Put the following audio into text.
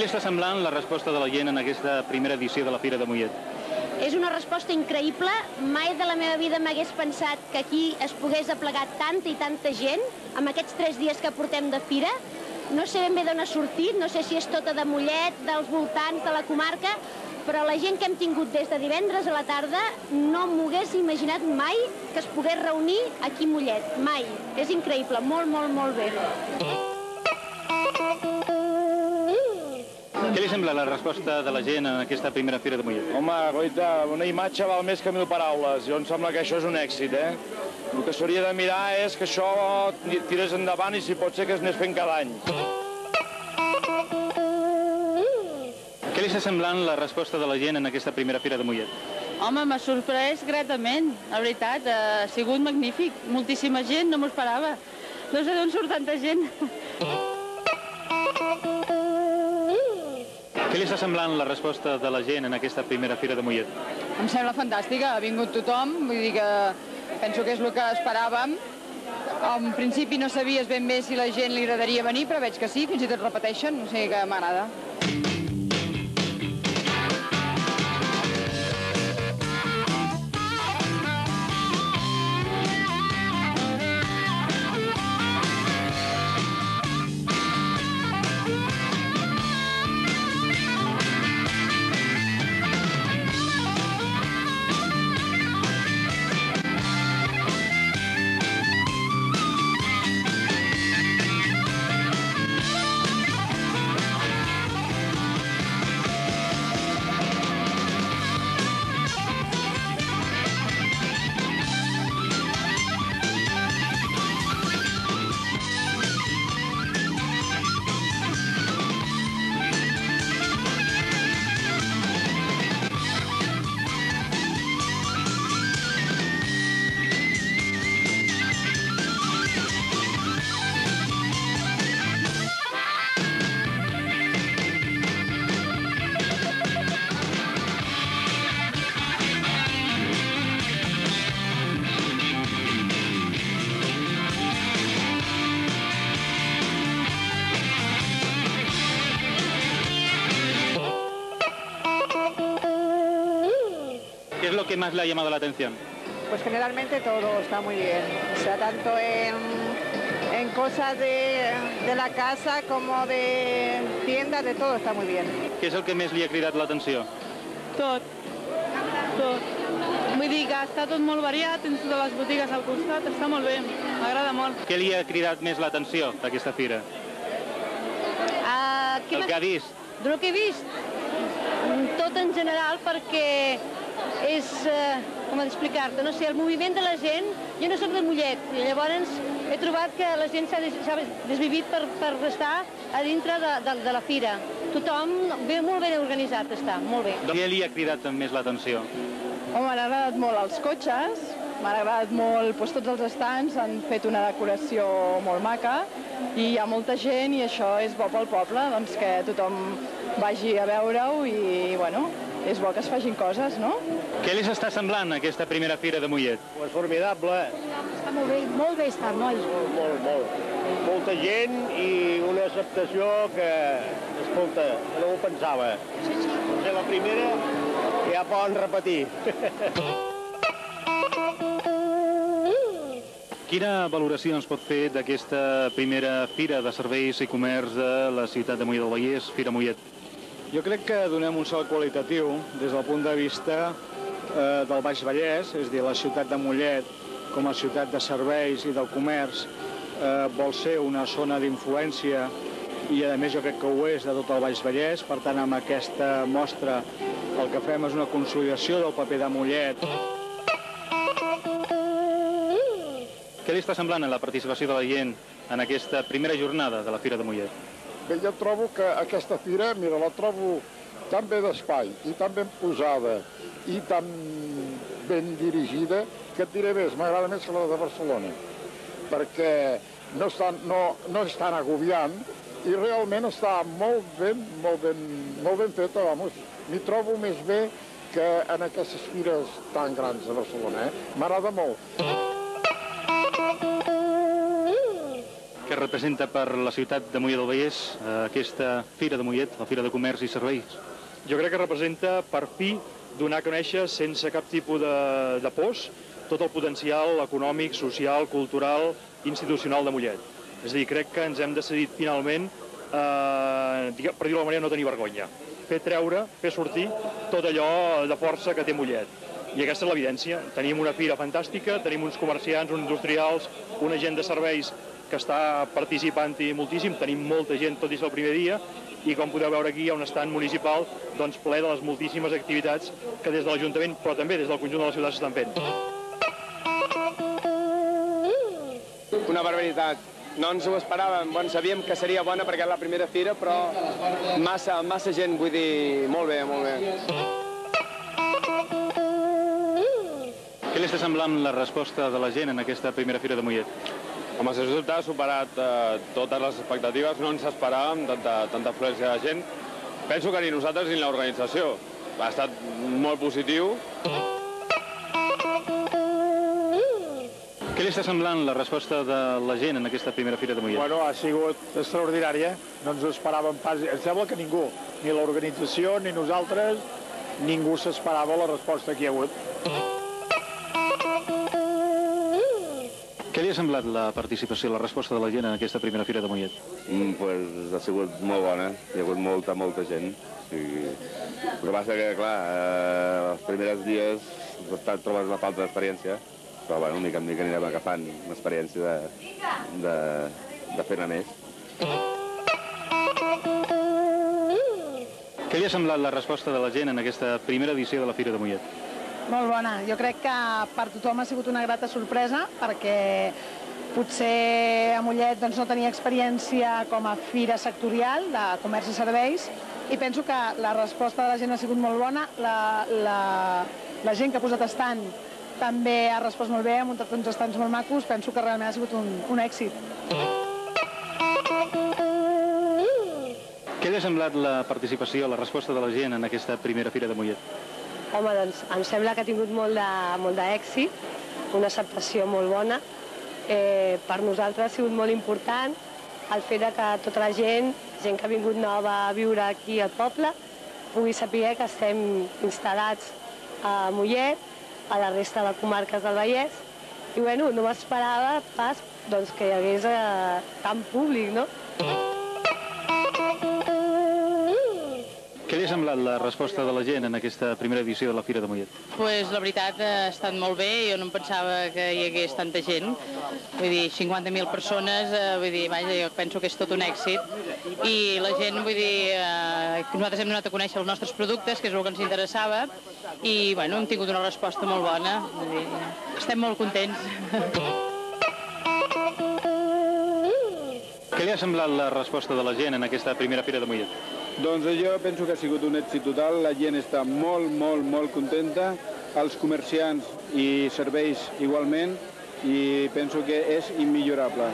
Què li està semblant la resposta de la gent en aquesta primera edició de la Fira de Mollet? És una resposta increïble. Mai de la meva vida m'hagués pensat que aquí es pogués aplegar tanta i tanta gent amb aquests 3 dies que portem de fira. No sé ben bé d'on ha sortit, no sé si és tota de Mollet, dels voltants, de la comarca, però la gent que hem tingut des de divendres a la tarda no m'ho hagués imaginat mai que es pogués reunir aquí a Mollet, mai. És increïble, molt, molt, molt bé. Què li sembla la resposta de la gent en aquesta primera Fira de Mollet? Home, guaita, una imatge val més que 1000 paraules. Jo em sembla que això és un èxit, eh? El que s'hauria de mirar és que això tirés endavant i si pot ser que es anés fent cada any. Què li està semblant la resposta de la gent en aquesta primera Fira de Mollet? Home, m'ha sorprès gratament, la veritat, ha sigut magnífic. Moltíssima gent, no m'ho esperava. No sé d'on surt tanta gent. Què li està semblant la resposta de la gent en aquesta primera Fira de Mollet? Em sembla fantàstica, ha vingut tothom, vull dir que penso que és el que esperàvem. En principi no sabies ben bé si la gent li agradaria venir, però veig que sí, fins i tot repeteixen, o sigui que m'agrada. ¿Qué es lo que más le ha llamado la atención? Pues generalmente todo está muy bien, o sea, tanto en cosas de la casa como de tiendas, de todo está muy bien. Què és el que més li ha cridat l'atenció? Tot. Vull dir que està tot molt variat, tens totes les botigues al costat, està molt bé, m'agrada molt. Què li ha cridat més l'atenció d'aquesta fira? El que ha vist? Del que he vist? Tot en general, perquè és, com ha d'explicar-te, no sé, el moviment de la gent. Jo no soc de Mollet, i llavors he trobat que la gent s'ha desvivit per estar a dintre de la fira. Tothom molt ben organitzat està, molt bé. Què li ha cridat més l'atenció? Home, m'han agradat molt els cotxes, m'han agradat molt tots els estants, han fet una decoració molt maca i hi ha molta gent i això és bo pel poble, doncs que tothom vagi a veure-ho i, bueno, és bo que es facin coses, no? Què li està semblant aquesta primera Fira de Mollet? És formidable. Està molt bé està, noi. Molt. Molta gent i una acceptació que, escolta, no ho pensava. Sí. Per ser la primera, ja poden repetir. Quina valoració ens pot fer d'aquesta primera Fira de Serveis i Comerç de la ciutat de Mollet del Vallès, Fira Mollet? Jo crec que donem un salt qualitatiu des del punt de vista del Baix Vallès, és a dir, la ciutat de Mollet com a ciutat de serveis i del comerç vol ser una zona d'influència i a més jo crec que ho és de tot el Baix Vallès, per tant amb aquesta mostra el que fem és una consolidació del paper de Mollet. Què li està semblant la participació de la gent en aquesta primera jornada de la Fira de Mollet? Bé, jo trobo que aquesta fira, mira, la trobo tan bé d'espai i tan ben posada i tan ben dirigida que et diré més, m'agrada més que la de Barcelona, perquè no és tan agobiant i realment està molt ben feta, vamos. M'hi trobo més bé que en aquestes fires tan grans de Barcelona, M'agrada molt. que representa per la ciutat de Mollet del Vallès aquesta Fira de Mollet, la Fira de Comerç i Serveis? Jo crec que representa, per fi, donar a conèixer sense cap tipus de pors tot el potencial econòmic, social, cultural, institucional de Mollet. És a dir, crec que ens hem decidit finalment, per dir-ho d'alguna manera, no tenir vergonya. Fer treure, fer sortir tot allò de força que té Mollet. I aquesta és l'evidència. Tenim una fira fantàstica, tenim uns comerciants, uns industrials, una gent de serveis que està participant-hi moltíssim, tenim molta gent tot i ser el primer dia, i com podeu veure aquí hi ha un estand municipal ple de les moltíssimes activitats que des de l'Ajuntament, però també des del conjunt de la ciutat s'estan fent. Una barbaritat. No ens ho esperàvem. Sabíem que seria bona perquè és la primera fira, però massa gent, vull dir, molt bé, molt bé. Què li està semblant la resposta de la gent en aquesta primera Fira de Mollet? Home, sens dubte ha superat totes les expectatives, no ens esperàvem tanta afluència de gent. Penso que ni nosaltres ni l'organització. Ha estat molt positiu. Què li està semblant la resposta de la gent en aquesta primera Fira de Mollet? Bueno, ha sigut extraordinària, no ens ho esperàvem pas. Em sembla que ningú, ni l'organització ni nosaltres, ningú s'esperava la resposta que hi ha hagut. Què li ha semblat la participació, la resposta de la gent en aquesta primera Fira de Mollet? Ha sigut molt bona, hi ha hagut molta gent. El que passa que, clar, els primers dies trobes una falta d'experiència, però bueno, mica en mica anirem agafant l'experiència de fer-ne més. Què li ha semblat la resposta de la gent en aquesta primera edició de la Fira de Mollet? Molt bona. Jo crec que per tothom ha sigut una grata sorpresa perquè potser a Mollet no tenia experiència com a fira sectorial de comerç i serveis i penso que la resposta de la gent ha sigut molt bona. La gent que ha posat estand també ha respost molt bé, ha muntat uns estands molt macos. Penso que realment ha sigut un èxit. Què li ha semblat la participació, la resposta de la gent en aquesta primera Fira de Mollet? Home, doncs em sembla que ha tingut molt d'èxit, una acceptació molt bona. Per nosaltres ha sigut molt important el fet que tota la gent que ha vingut nova a viure aquí al poble, pugui saber que estem instal·lats a Mollet, a la resta de comarques del Vallès. I bueno, no m'esperava pas que hi hagués tant públic, no? Què li ha semblat la resposta de la gent en aquesta primera edició de la Fira de Mollet? La veritat ha estat molt bé, jo no em pensava que hi hagués tanta gent. Vull dir, 50.000 persones, jo penso que és tot un èxit. I la gent, nosaltres hem donat a conèixer els nostres productes, que és el que ens interessava, i hem tingut una resposta molt bona. Estem molt contents. Què li ha semblat la resposta de la gent en aquesta primera Fira de Mollet? Doncs jo penso que ha sigut un èxit total, la gent està molt contenta, els comerciants i serveis igualment, i penso que és immillorable.